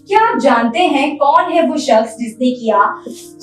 क्या आप जानते हैं कौन है वो शख्स जिसने किया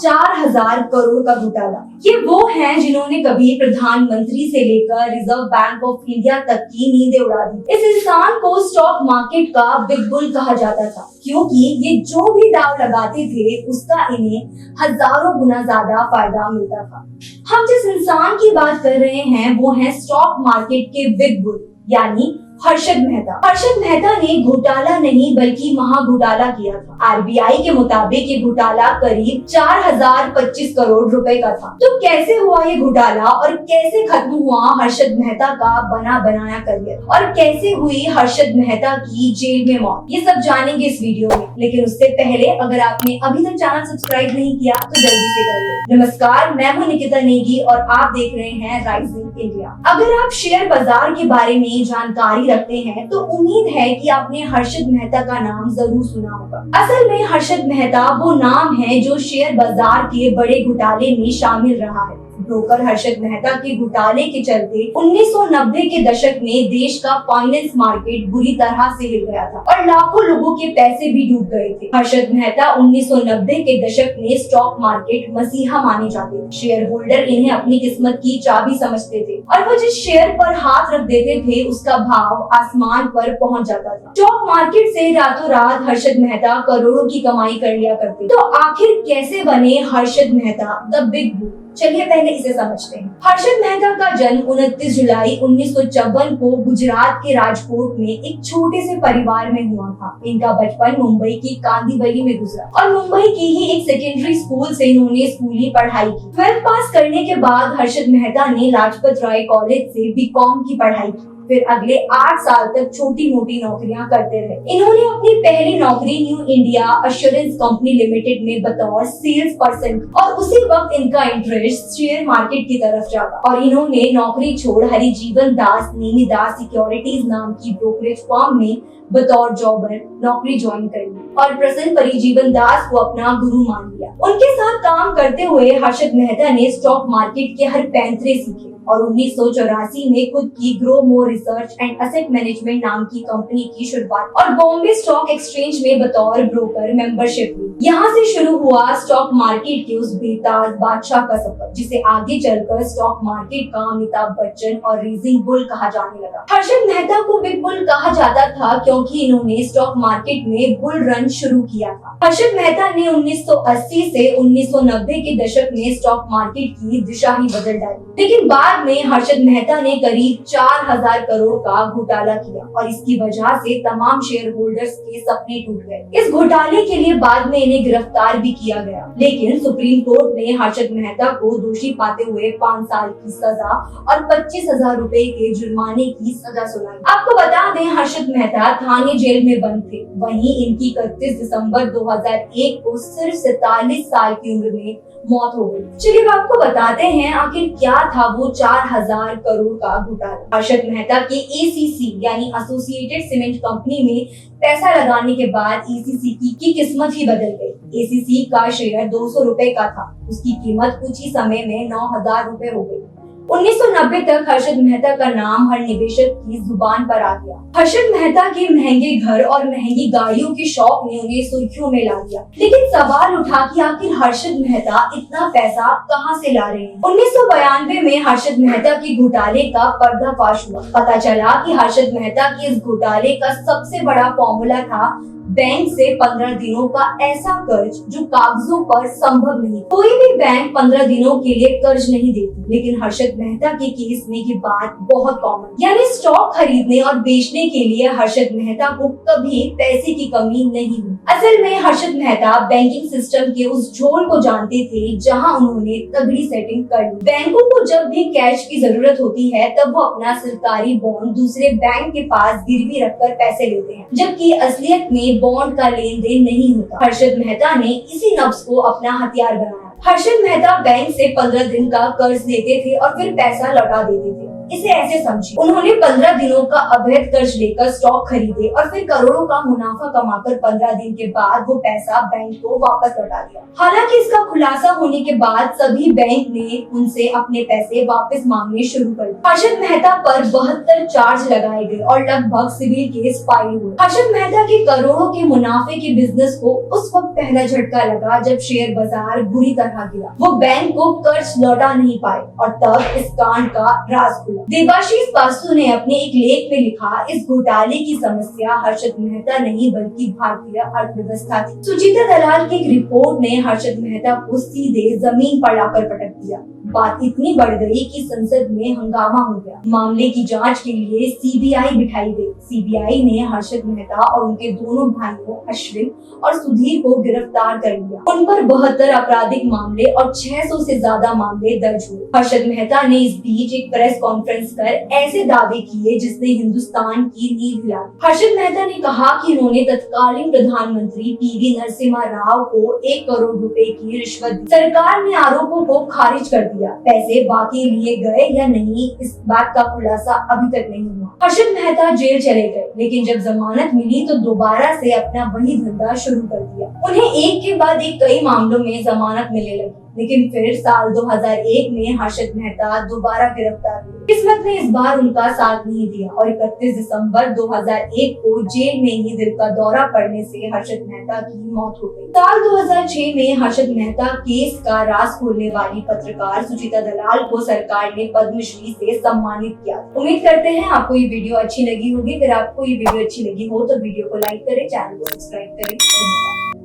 4000 करोड़ का घोटाला? ये वो हैं जिन्होंने कभी प्रधानमंत्री से लेकर रिजर्व बैंक ऑफ इंडिया तक की नींदें उड़ा दी। इस इंसान को स्टॉक मार्केट का बिग बुल कहा जाता था, क्योंकि ये जो भी दाव लगाते थे उसका इन्हें हजारों गुना ज्यादा फायदा मिलता था। हम जिस इंसान की बात कर रहे हैं वो है स्टॉक मार्केट के बिग बुल यानी हर्षद मेहता। हर्षद मेहता ने घोटाला नहीं बल्कि महाघोटाला किया था। आरबीआई के मुताबिक ये घोटाला करीब 4025 करोड़ रुपए का था। तो कैसे हुआ ये घोटाला और कैसे खत्म हुआ हर्षद मेहता का बना बनाया करियर और कैसे हुई हर्षद मेहता की जेल में मौत, ये सब जानेंगे इस वीडियो में। लेकिन उससे पहले अगर आपने अभी तक चैनल सब्सक्राइब नहीं किया तो जल्दी से कर लो। नमस्कार, मैं हूँ निकिता नेगी और आप देख रहे हैं राइजिंग इंडिया। अगर आप शेयर बाजार के बारे में जानकारी रखते हैं तो उम्मीद है कि आपने हर्षद मेहता का नाम जरूर सुना होगा। असल में हर्षद मेहता वो नाम है जो शेयर बाजार के बड़े घोटाले में शामिल रहा है। ब्रोकर हर्षद मेहता के घोटाले के चलते 1990 के दशक में देश का फाइनेंस मार्केट बुरी तरह से हिल गया था और लाखों लोगों के पैसे भी डूब गए थे। हर्षद मेहता 1990 के दशक में स्टॉक मार्केट मसीहा माने जाते थे। शेयर होल्डर इन्हें अपनी किस्मत की चाबी समझते थे और वो जिस शेयर पर हाथ रख देते थे उसका भाव आसमान पर पहुंच जाता था। स्टॉक मार्केट से रातों रात हर्षद मेहता करोड़ों की कमाई कर लिया करते। तो आखिर कैसे बने Harshad Mehta the big bull? चलिए पहले इसे समझते हैं। हर्षद मेहता का जन्म 29 जुलाई 1954 को गुजरात के राजकोट में एक छोटे से परिवार में हुआ था। इनका बचपन मुंबई की कांदीवली में गुजरा और मुंबई की ही एक सेकेंडरी स्कूल से इन्होंने स्कूली पढ़ाई की। 12th पास करने के बाद हर्षद मेहता ने लाजपत राय कॉलेज से बीकॉम की पढ़ाई की। फिर अगले 8 साल तक छोटी मोटी नौकरियां करते रहे। इन्होंने अपनी पहली नौकरी new India assurance company limited में बतौर सेल्स पर्सन और उसी वक्त इनका इंटरेस्ट शेयर मार्केट की तरफ जागा और इन्होंने नौकरी छोड़ हरिजीवन दास नेमीदास सिक्योरिटीज नाम की ब्रोकरेज फर्म में बतौर जॉबर नौकरी ज्वाइन कर ली और प्रसन्न परिजीवन दास को अपना गुरु मान लिया। उनके साथ काम करते हुए हर्षद मेहता ने स्टॉक मार्केट के हर पैंतरे सीखे और 1984 में खुद की grow more research and asset management नाम की कंपनी की शुरुआत और बॉम्बे स्टॉक एक्सचेंज में बतौर ब्रोकर मेंबरशिप ली। यहाँ से शुरू हुआ स्टॉक मार्केट के उस बेताज बादशाह का सफर जिसे आगे चलकर स्टॉक मार्केट का अमिताभ बच्चन और रेजिंग बुल कहा जाने लगा। हर्षद मेहता को बिग बुल कहा जाता था क्योंकि इन्होंने स्टॉक मार्केट में बुल रन शुरू किया था। हर्षद मेहता ने 1980 से 1990 के दशक में स्टॉक मार्केट की दिशा ही बदल डाली। लेकिन बाद में हर्षद मेहता ने करीब 4000 करोड़ का घोटाला किया और इसकी वजह से तमाम शेयर होल्डर्स के सपने टूट गए। इस घोटाले के लिए बाद में इन्हें गिरफ्तार भी किया गया, लेकिन सुप्रीम कोर्ट ने हर्षद मेहता को दोषी पाते हुए 5 साल की सजा और 25,000 रुपए के जुर्माने की सजा सुनाई। आपको बता दें हर्षद मेहता थाने जेल में बंद थे। वहीं इनकी 31 दिसंबर 2001 को सिर्फ 47 साल की उम्र में मौत हो गई। चलिए आपको बताते हैं आखिर क्या था वो 4000 करोड़ का घोटाला। हर्षद मेहता के एसीसी यानी एसोसिएटेड सीमेंट कंपनी में पैसा लगाने के बाद एसीसी की किस्मत ही बदल गई। एसीसी का शेयर 200 रुपए का था, उसकी कीमत कुछ ही समय में 9000 रुपए हो गई। 1990 तक हर्षद मेहता का नाम हर निवेशक की जुबान पर आ गया। हर्षद मेहता के महंगे घर और महंगी गाड़ियों के शौक ने उन्हें सुर्खियों में ला दिया। लेकिन सवाल उठा कि आखिर हर्षद मेहता इतना पैसा कहां से ला रहे हैं। 1992 में हर्षद मेहता के घोटाले का पर्दाफाश हुआ। पता चला कि हर्षद मेहता के इस घोटाले का सबसे बड़ा फॉर्मूला था बैंक से 15 दिनों का ऐसा कर्ज जो कागजों पर संभव नहीं। कोई भी बैंक 15 दिनों के लिए कर्ज नहीं देती, लेकिन हर्षद मेहता के केस में ये बात बहुत कॉमन, यानी स्टॉक खरीदने और बेचने के लिए हर्षद मेहता को कभी पैसे की कमी नहीं हुई। असल में हर्षद मेहता बैंकिंग सिस्टम के उस झोल को जानते थे जहां उन्होंने तगड़ी सेटिंग कर ली। बैंकों को जब भी कैश की जरूरत होती है तब वो अपना सरकारी बॉन्ड दूसरे बैंक के पास गिरवी रखकर पैसे लेते हैं, जबकि असलियत में बॉन्ड का लेन देन नहीं होता। हर्षद मेहता ने इसी नब्ज को अपना हथियार बनाया। हर्षद मेहता बैंक से 15 दिन का कर्ज लेते थे और फिर पैसा लौटा देते थे। इसे ऐसे समझिए, उन्होंने 15 दिनों का अवैध कर्ज लेकर स्टॉक खरीदे और फिर करोड़ों का मुनाफा कमाकर 15 दिन के बाद वो पैसा बैंक को वापस लौटा दिया। हालांकि इसका खुलासा होने के बाद सभी बैंक ने उनसे अपने पैसे वापस मांगने शुरू कर दिए। हर्षद मेहता पर 72 चार्ज लगाए गए और लगभग सिविल केस फाइल हुए। हर्षद मेहता के करोड़ों के मुनाफे के बिजनेस को उस वक्त पहला झटका लगा जब शेयर बाजार बुरी तरह गिरा। वो बैंक को कर्ज लौटा नहीं पाए और तब इस कांड का राज खुला। देवाशीष बासु ने अपने एक लेख में लिखा, इस घोटाले की समस्या हर्षद मेहता नहीं बल्कि भारतीय अर्थव्यवस्था थी। सुचिता दलाल की एक रिपोर्ट ने हर्षद मेहता को सीधे जमीन पर लाकर पटक दिया। बात इतनी बढ़ गई कि संसद में हंगामा हो गया। मामले की जांच के लिए सीबीआई बिठाई गई। सीबीआई ने हर्षद मेहता और उनके दोनों भाइयों अश्विन और सुधीर को गिरफ्तार कर लिया। उन पर 72 आपराधिक मामले और 600 से ज्यादा मामले दर्ज हुए। हर्षद मेहता ने इस बीच एक प्रेस कॉन्फ्रेंस कर ऐसे दावे किए जिसने हिंदुस्तान की नींव हिला दी। हर्षद मेहता ने कहा कि उन्होंने तत्कालीन प्रधानमंत्री पीवी नरसिम्हा राव को 1 करोड़ रुपए की रिश्वत दी। सरकार ने आरोपों को खारिज कर दिया। पैसे बाकी लिए गए या नहीं, इस बात का खुलासा अभी तक नहीं हुआ। हर्षद मेहता जेल चले गए, लेकिन जब जमानत मिली तो दोबारा से अपना वही धंधा शुरू कर दिया। उन्हें एक के बाद एक कई मामलों में जमानत मिलने लगी, लेकिन फिर साल 2001 में हर्षद मेहता दोबारा गिरफ्तार हुए। किस्मत ने इस बार उनका साथ नहीं दिया और 31 दिसंबर 2001 को जेल में ही दिल का दौरा पड़ने से हर्षद मेहता की मौत हो गई। साल 2006 में हर्षद मेहता केस का राज खोलने वाली पत्रकार सुचिता दलाल को सरकार ने पद्मश्री से सम्मानित किया। उम्मीद करते हैं आपको ये वीडियो अच्छी लगी होगी। अगर आपको ये वीडियो अच्छी लगी हो तो वीडियो को लाइक करें, चैनल को सब्सक्राइब करें। धन्यवाद।